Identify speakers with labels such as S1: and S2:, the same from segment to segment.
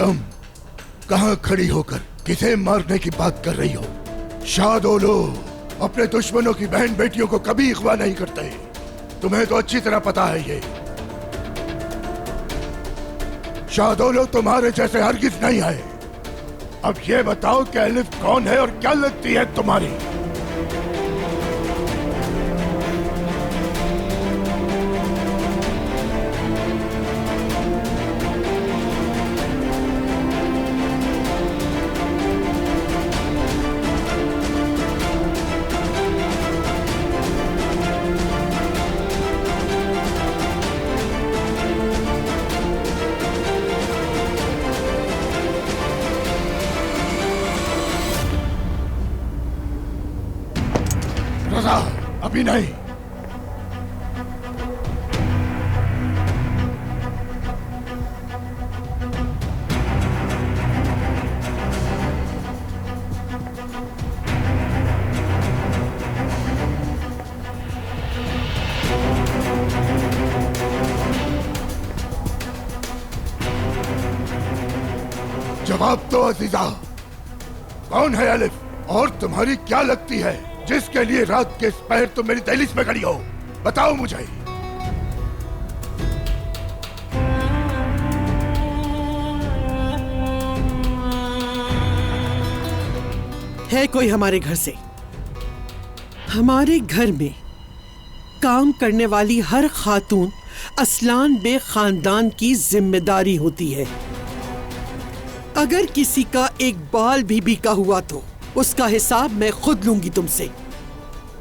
S1: तुम कहां खड़ी होकर किसे मारने की बात कर रही हो? शाहदोलो अपने दुश्मनों की बहन बेटियों को कभी अगवा नहीं करते। तुम्हें तो अच्छी तरह पता है ये। शाहदोलो तुम्हारे जैसे हरगिज नहीं है। अब ये बताओ कि एलिफ कौन है और क्या लगती है तुम्हारी? रज़ा, अभी नहीं। जवाब दो अजीजा, कौन है एलिफ और तुम्हारी क्या लगती है जिसके लिए रात के पहर तुम मेरी दहलीज में खड़ी हो? बताओ मुझे।
S2: है कोई हमारे घर से? हमारे घर में काम करने वाली हर खातून असलान बे खानदान की जिम्मेदारी होती है। अगर किसी का एक बाल भी बीका हुआ तो उसका हिसाब मैं खुद लूंगी तुमसे,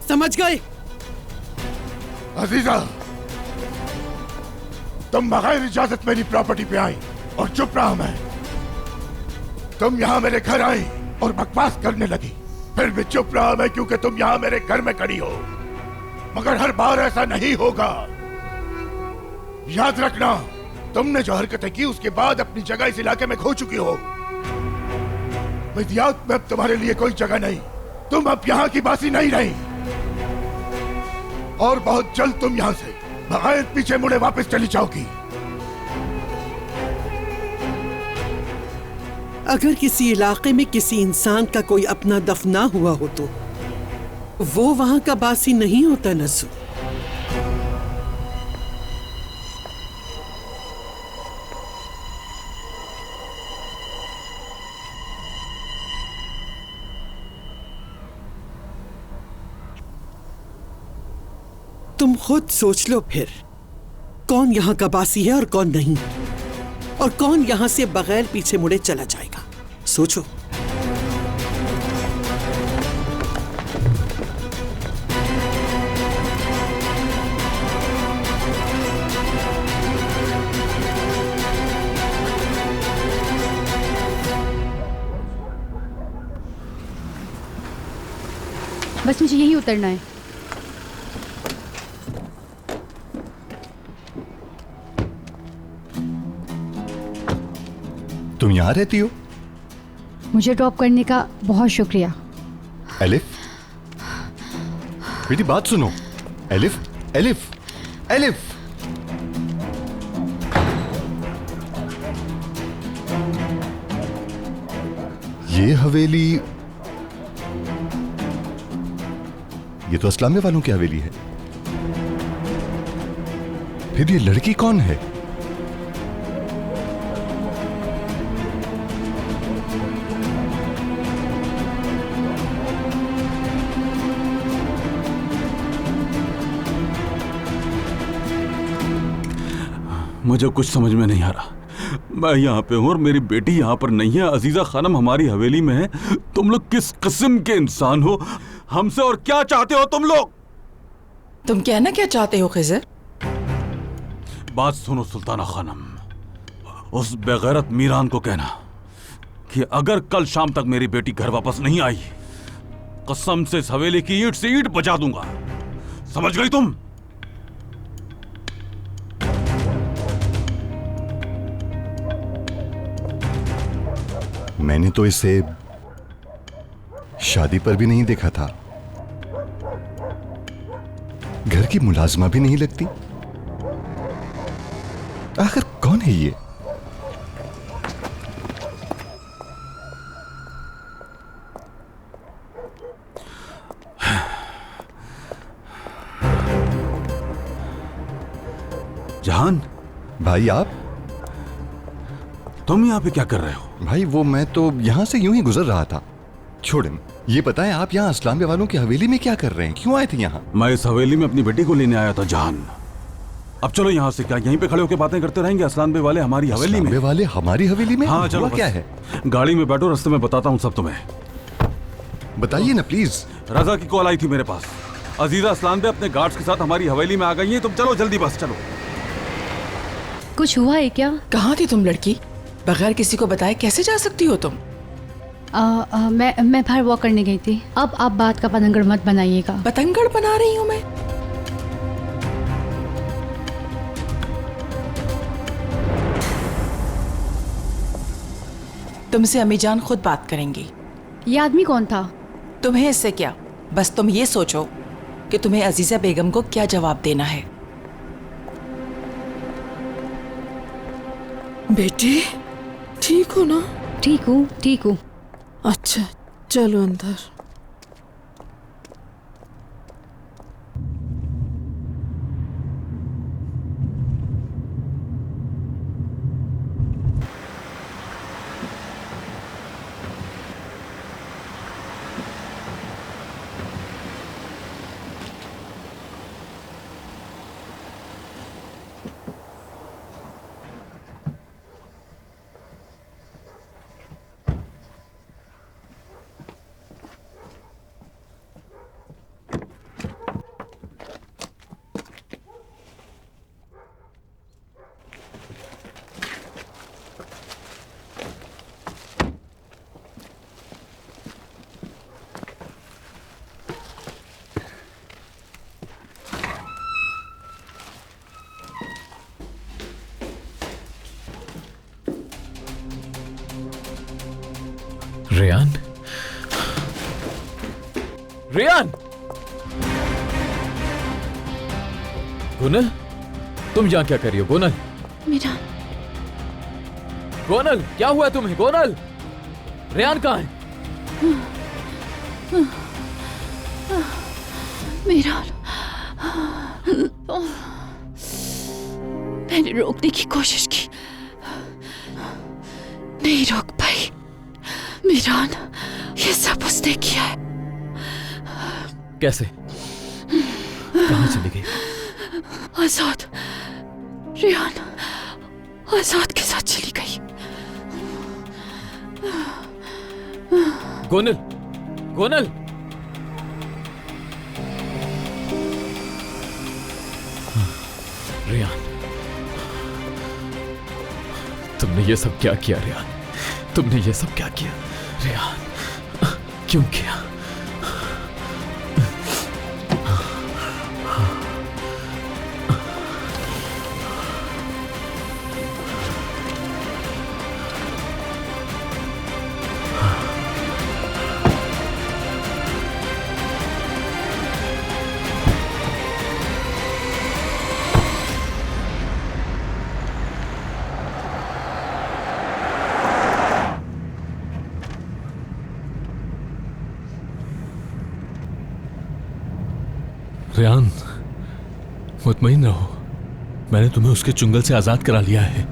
S2: समझ गए?
S1: अजीजा, तुम बगैर इजाजत मेरी प्रॉपर्टी पे आई और चुप रहा मैं। तुम यहाँ मेरे घर आई और बकवास करने लगी, फिर भी चुप रहा मैं क्योंकि तुम यहाँ मेरे घर में खड़ी हो। मगर हर बार ऐसा नहीं होगा। याद रखना, तुमने जो हरकतें की उसके बाद अपनी जगह इस इलाके में खो चुकी हो। विदियात में अब तुम्हारे लिए कोई जगह नहीं। तुम अब यहाँ की बासी नहीं रही और बहुत जल्द तुम यहाँ से बगैर पीछे मुड़े वापस चली जाओगी।
S2: अगर किसी इलाके में किसी इंसान का कोई अपना दफना हुआ हो तो वो वहां का बासी नहीं होता नसू। तुम खुद सोच लो फिर, कौन यहाँ का बासी है और कौन नहीं, और कौन यहाँ से बगैर पीछे मुड़े चला जाएगा। सोचो।
S3: बस मुझे यहीं उतरना है।
S4: तुम यहाँ रहती हो?
S3: मुझे ड्रॉप करने का बहुत शुक्रिया।
S4: एलिफ, मेरी बात सुनो। Elif, elif, elif. ये हवेली, ये तो असलामे वालों की हवेली है। फिर ये लड़की कौन है?
S5: मुझे कुछ समझ में नहीं आ रहा। मैं यहाँ पे हूँ और मेरी बेटी यहाँ पर नहीं है। अजीजा खानम हमारी हवेली में है। तुम लोग किस किस्म के इंसान हो? हमसे और क्या चाहते हो तुम लोग?
S6: तुम कहना क्या चाहते हो खिज़र?
S5: बात सुनो सुल्ताना खानम, उस बेगैरत मीरान को कहना कि अगर कल शाम तक मेरी बेटी घर वापस नहीं आई, कसम से इस हवेली की ईंट से ईंट बजा दूंगा। समझ गई तुम?
S4: मैंने तो इसे शादी पर भी नहीं देखा था। घर की मुलाजमा भी नहीं लगती। आखिर कौन है ये?
S5: जहान,
S4: भाई आप?
S5: तुम यहाँ पे क्या कर रहे हो?
S4: भाई वो मैं तो यहाँ से यूं ही गुजर रहा था। छोड़ें, ये बताएं आप यहाँ असलाम वालों की हवेली में क्या कर रहे हैं? क्यों आए थे यहाँ?
S5: मैं इस हवेली में अपनी बेटी को लेने आया था जहान। अब चलो यहाँ से, क्या यहीं पे खड़े होकर बातें करते रहेंगे? असलान बे वाले हमारी हवेली में।
S4: असलाम बे वाले हमारी हवेली में?
S5: हाँ चलो,
S4: क्या है?
S5: गाड़ी में बैठो, रास्ते में बताता हूँ सब तुम्हें।
S4: बताइए ना प्लीज।
S5: रजा की कॉल आई थी मेरे पास। अजीजा असलान बे अपने गार्ड्स के साथ हमारी हवेली में आ गई हैं। तुम चलो जल्दी, बस चलो।
S3: कुछ हुआ है क्या?
S6: कहाँ थी तुम लड़की? बगैर किसी को बताए कैसे जा सकती हो तुम?
S3: मैं बाहर वॉक करने गई थी। अब आप बात का पतंगड़ मत बनाइएगा।
S6: पतंगड़ बना रही हूँ मैं? तुमसे अम्मीजान खुद बात करेंगी।
S3: ये आदमी कौन था?
S6: तुम्हें इससे क्या, बस तुम ये सोचो कि तुम्हें अजीजा बेगम को क्या जवाब देना है।
S7: बेटी ठीक हो ना?
S3: ठीक हूँ, ठीक हूँ।
S7: अच्छा चलो अंदर।
S8: रेयान, रेयान, गोनल, तुम यहाँ क्या कर रही हो? गोनल,
S7: मीरान,
S8: गोनल, क्या हुआ तुम्हें? गोनल, रेयान कहाँ है?
S7: मीरान, मैंने रोकने की कोशिश की, नहीं रोक पाई। मीरान, ये सब उसने किया है।
S8: कैसे? कहाँ चली गई?
S7: आजाद, रेयान आजाद के साथ चली गई।
S8: गोनल, गोनल, रेयान, तुमने ये सब क्या किया? रेयान, तुमने ये सब क्या किया? रेयान, क्यों किया? रेयान, मुतमईन रहो, मैंने तुम्हें उसके चुंगल से आजाद करा लिया है।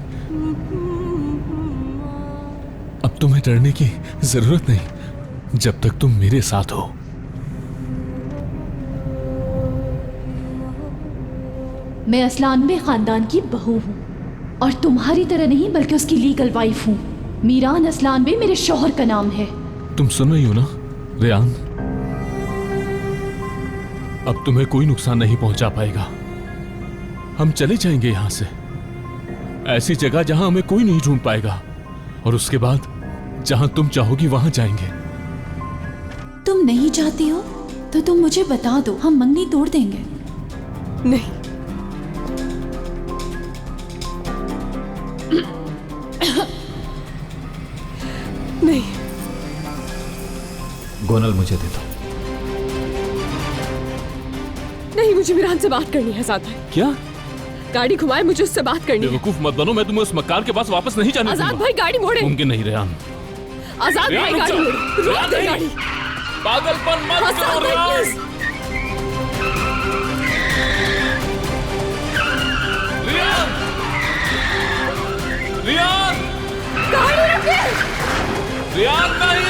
S8: अब तुम्हें डरने की जरूरत नहीं, जब तक तुम मेरे साथ हो।
S9: मैं असलान बे खानदान की बहू हूँ और तुम्हारी तरह नहीं बल्कि उसकी लीगल वाइफ हूँ। मीरान असलान बे मेरे शौहर का नाम है।
S8: तुम सुन रही हो ना रेयान? अब तुम्हें कोई नुकसान नहीं पहुंचा पाएगा। हम चले जाएंगे यहां से, ऐसी जगह जहां हमें कोई नहीं ढूंढ पाएगा, और उसके बाद जहां तुम चाहोगी वहां जाएंगे।
S9: तुम नहीं चाहती हो तो तुम मुझे बता दो, हम मंगनी तोड़ देंगे।
S7: नहीं, नहीं।
S8: गोनल, मुझे दे दो।
S7: नहीं, मुझे मीरान से बात करनी है। आजाद भाई,
S8: क्या?
S7: गाड़ी घुमाए, मुझे उससे बात करनी है।
S8: बेवकूफ मत बनो, मैं तुम्हें उस मकान के पास वापस नहीं जाने दूंगा।
S7: आजाद भाई, गाड़ी मोड़े।
S8: मुमकिन नहीं रेयान।
S7: आजाद भाई, गाड़ी मोड़े। रोक दे गाड़ी।
S8: पागलपन मत करो
S7: आजाद भाई,
S8: रेयान।
S7: प्लीज।
S8: रेयान, रियान!
S7: गाड़ी रुके!
S8: रियान नहीं!